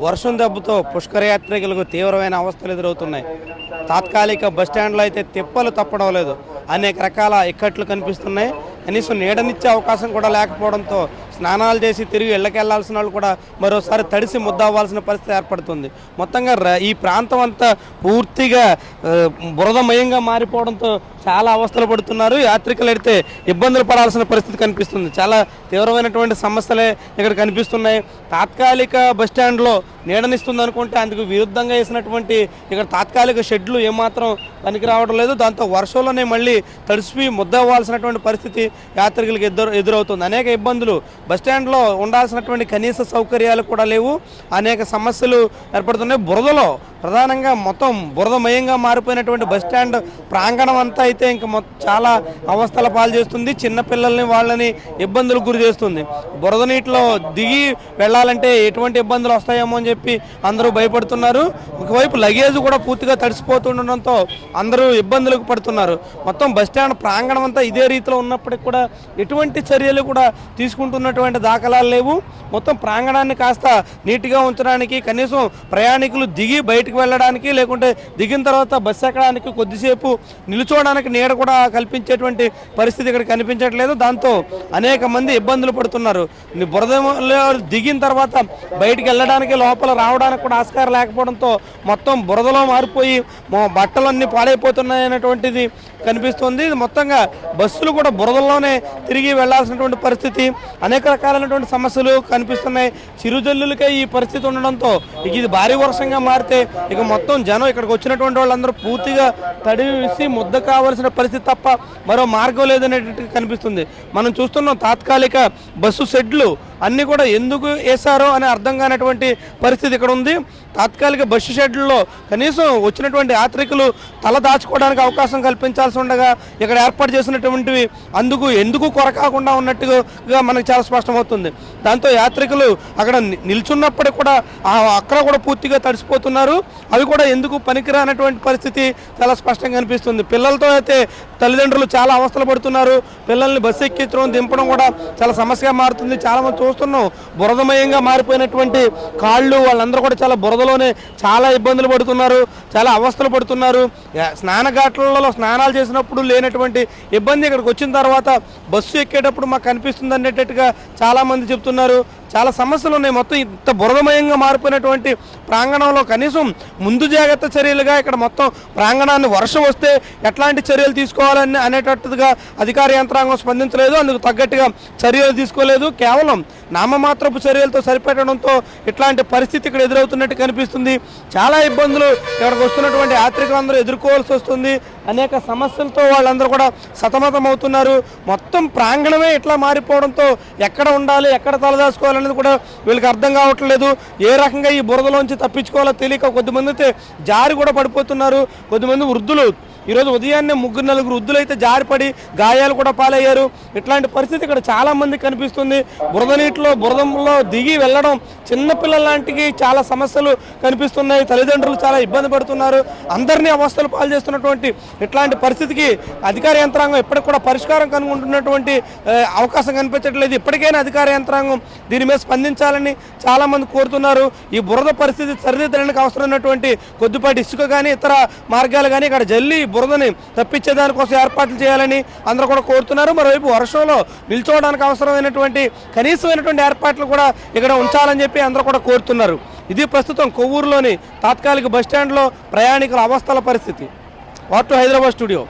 వర్షం దెబ్బతో పుష్కర యాత్రికులకు తీవ్రమైన అవస్థలు ఎదురవుతున్నాయి. తాత్కాలిక బస్టాండ్లో అయితే తిప్పలు తప్పడం లేదు. అనేక రకాల ఇక్కట్లు కనిపిస్తున్నాయి. కనీసం నీడనిచ్చే అవకాశం కూడా లేకపోవడంతో స్నానాలు చేసి తిరిగి ఇళ్ళకి వెళ్లాల్సిన వాళ్ళు కూడా మరోసారి తడిసి ముద్దవ్వాల్సిన పరిస్థితి ఏర్పడుతుంది. మొత్తంగా ఈ ప్రాంతం అంతా పూర్తిగా బురదమయంగా మారిపోవడంతో చాలా అవస్థలు పడుతున్నారు. యాత్రికులు అయితే ఇబ్బందులు పడాల్సిన పరిస్థితి కనిపిస్తుంది. చాలా తీవ్రమైనటువంటి సమస్యలే ఇక్కడ కనిపిస్తున్నాయి. తాత్కాలిక బస్టాండ్లో నీడనిస్తుంది అనుకుంటే అందుకు విరుద్ధంగా వేసినటువంటి ఇక్కడ తాత్కాలిక షెడ్లు ఏమాత్రం పనికి రావడం లేదు. దాంతో వర్షంలోనే మళ్ళీ తడిసిపోయి ముద్దవ్వాల్సినటువంటి పరిస్థితి యాత్రికులకు ఎదురవుతుంది. అనేక ఇబ్బందులు, బస్టాండ్లో ఉండాల్సినటువంటి కనీస సౌకర్యాలు కూడా లేవు. అనేక సమస్యలు ఏర్పడుతున్నాయి. బురదలో ప్రధానంగా మొత్తం బురదమయంగా మారిపోయినటువంటి బస్టాండ్ ప్రాంగణం అంతా అయితే ఇంకా చాలా అవస్థల పాలు చేస్తుంది. చిన్నపిల్లల్ని వాళ్ళని ఇబ్బందులకు గురి చేస్తుంది. బురద నీటిలో దిగి వెళ్ళాలంటే ఎటువంటి ఇబ్బందులు వస్తాయేమో అని చెప్పి అందరూ భయపడుతున్నారు. ఒకవైపు లగేజ్ కూడా పూర్తిగా తడిసిపోతుండడంతో అందరూ ఇబ్బందులకు పడుతున్నారు. మొత్తం బస్టాండ్ ప్రాంగణం అంతా ఇదే రీతిలో ఉన్నప్పటికీ కూడా ఎటువంటి చర్యలు కూడా తీసుకుంటున్నటువంటి దాఖలాలు లేవు. మొత్తం ప్రాంగణాన్ని కాస్త నీట్గా ఉంచడానికి, కనీసం ప్రయాణికులు దిగి బయటకు వెళ్ళడానికి, లేకుంటే దిగిన తర్వాత బస్సు ఎక్కడానికి కొద్దిసేపు నిలుచోవడానికి నీడ కూడా కల్పించేటువంటి పరిస్థితి ఇక్కడ కనిపించట్లేదు. దాంతో అనేక మంది ఇబ్బందులు పడుతున్నారు. బురదలో దిగిన తర్వాత బయటికి వెళ్ళడానికి, లోపల రావడానికి కూడా ఆస్కారం లేకపోవడంతో మొత్తం బురదలో మారిపోయి బట్టలన్నీ పాడైపోతున్నాయి అనేటువంటిది కనిపిస్తుంది. మొత్తంగా బస్సులు కూడా బురదల్లోనే తిరిగి వెళ్లాల్సినటువంటి పరిస్థితి, అనేక రకాలైనటువంటి సమస్యలు కనిపిస్తున్నాయి. చిరుజల్లులకే ఈ పరిస్థితి ఉండడంతో ఇది భారీ వర్షంగా మారితే ఇక మొత్తం జనం ఇక్కడికి వచ్చినటువంటి వాళ్ళందరూ పూర్తిగా తడిసి ముద్ద కావాల్సిన పరిస్థితి తప్ప మరో మార్గం లేదనేటట్టు కనిపిస్తుంది. మనం చూస్తున్నాం తాత్కాలిక బస్సు షెడ్లు అన్నీ కూడా ఎందుకు వేశారో అని అర్థం కానటువంటి పరిస్థితి ఇక్కడ ఉంది. తాత్కాలిక బస్సు షెడ్లలో కనీసం వచ్చినటువంటి యాత్రికులు తల దాచుకోవడానికి అవకాశం కల్పించాల్సి ఉండగా ఇక్కడ ఏర్పాటు చేసినటువంటివి అందుకు ఎందుకు కొరకాకుండా ఉన్నట్టుగా మనకు చాలా స్పష్టమవుతుంది. దాంతో యాత్రికులు అక్కడ నిల్చున్నప్పటికీ కూడా అక్కడ కూడా పూర్తిగా తడిసిపోతున్నారు. అవి కూడా ఎందుకు పనికిరానటువంటి పరిస్థితి చాలా స్పష్టంగా కనిపిస్తుంది. పిల్లలతో అయితే తల్లిదండ్రులు చాలా అవస్థలు పడుతున్నారు. పిల్లల్ని బస్సు ఎక్కించడం, దింపడం కూడా చాలా సమస్యగా మారుతుంది. చాలామంది చూస్తున్నాం బురదమయంగా మారిపోయినటువంటి కాళ్ళు, వాళ్ళందరూ కూడా చాలా బురదలోనే చాలా ఇబ్బందులు పడుతున్నారు, చాలా అవస్థలు పడుతున్నారు. స్నానఘాట్లలో స్నానాలు చేసినప్పుడు లేనటువంటి ఇబ్బంది ఇక్కడికి వచ్చిన తర్వాత బస్సు ఎక్కేటప్పుడు మాకు కనిపిస్తుంది అనేటట్టుగా చాలామంది చెప్తున్నారు. చాలా సమస్యలు ఉన్నాయి. మొత్తం ఇంత బురదమయంగా మారిపోయినటువంటి ప్రాంగణంలో కనీసం ముందు జాగ్రత్త చర్యలుగా ఇక్కడ మొత్తం ప్రాంగణాన్ని వర్షం వస్తే ఎట్లాంటి చర్యలు తీసుకోవాలని అనేటట్టుగా అధికార యంత్రాంగం స్పందించలేదు. అందుకు తగ్గట్టుగా చర్యలు తీసుకోలేదు. కేవలం నామమాత్రపు చర్యలతో సరిపెట్టడంతో ఇట్లాంటి పరిస్థితి ఇక్కడ ఎదురవుతున్నట్టు కనిపిస్తుంది. చాలా ఇబ్బందులు ఇక్కడికి వస్తున్నటువంటి యాత్రికులందరూ ఎదుర్కోవాల్సి వస్తుంది. అనేక సమస్యలతో వాళ్ళందరూ కూడా సతమతం అవుతున్నారు. మొత్తం ప్రాంగణమే ఇట్లా మారిపోవడంతో ఎక్కడ ఉండాలి, ఎక్కడ తలదాచుకోవాలనేది కూడా వీళ్ళకి అర్థం కావట్లేదు. ఏ రకంగా ఈ బురదలోంచి తప్పించుకోవాలో తెలియక కొద్దిమంది అయితే జారి కూడా పడిపోతున్నారు. కొద్దిమంది వృద్ధులు ఈరోజు ఉదయాన్నే 3-4 వృద్ధులు అయితే జారిపడి గాయాలు కూడా పాలయ్యారు. ఇట్లాంటి పరిస్థితి ఇక్కడ చాలామంది కనిపిస్తుంది. బురద నీటిలో బురదలో దిగి వెళ్ళడం చిన్నపిల్లల లాంటికి చాలా సమస్యలు కనిపిస్తున్నాయి. తల్లిదండ్రులు చాలా ఇబ్బంది పడుతున్నారు. అందరినీ అవస్థలు పాలు చేస్తున్నటువంటి ఇట్లాంటి పరిస్థితికి అధికార యంత్రాంగం ఇప్పటికి కూడా పరిష్కారం కనుగొంటున్నటువంటి అవకాశం కనిపించట్లేదు. ఇప్పటికైనా అధికార యంత్రాంగం దీని మీద స్పందించాలని చాలామంది కోరుతున్నారు. ఈ బురద పరిస్థితి సరిదిద్దడానికి అవసరమైనటువంటి కొద్దిపాటి ఇసుక కానీ ఇతర మార్గాలు కానీ ఇక్కడ జల్లి బురదని తప్పించేదానికోసం ఏర్పాట్లు చేయాలని అందరూ కూడా కోరుతున్నారు. మరోవైపు వర్షంలో నిల్చోవడానికి అవసరమైనటువంటి కనీసమైనటువంటి ఏర్పాట్లు కూడా ఇక్కడ ఉంచాలని చెప్పి అందరూ కూడా కోరుతున్నారు. ఇది ప్రస్తుతం కొవ్వూరులోని తాత్కాలిక బస్టాండ్లో ప్రయాణికుల అవస్థల పరిస్థితి. What to Hyderabad studio.